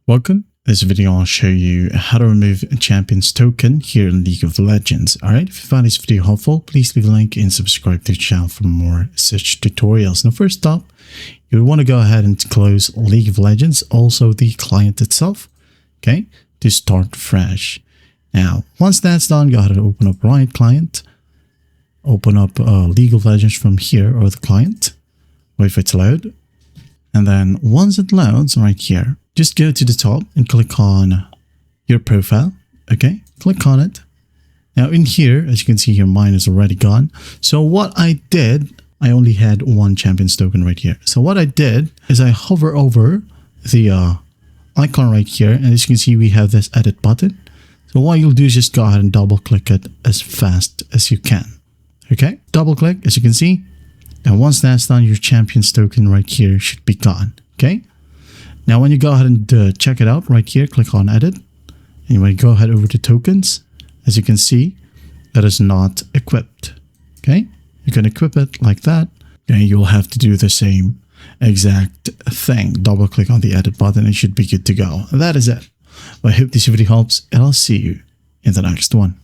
Welcome. In this video, I'll show you how to remove a champion's token here in League of Legends. Alright, if you found this video helpful, please leave a like and subscribe to the channel for more such tutorials. Now, first up, you would want to go ahead and close League of Legends, also the client itself, okay, to start fresh. Now, once that's done, go ahead and open up Riot Client, open up League of Legends from here or the client, wait for it to load, and then once it loads right here, just go to the top and click on your profile. Okay, click on it. Now in here, as you can see here, mine is already gone. So what I did, I only had one champion's token right here. So what I did is I hover over the icon right here, and as you can see, we have this edit button. So what you'll do is just go ahead and double click it as fast as you can. Okay, double click, as you can see. And once that's done, your champion's token right here should be gone. Okay. Now, when you go ahead and check it out right here, click on edit. And you want to go ahead over to tokens. As you can see, that is not equipped. Okay. You can equip it like that. And you'll have to do the same exact thing. Double click on the edit button. It should be good to go. And that is it. Well, I hope this video helps, and I'll see you in the next one.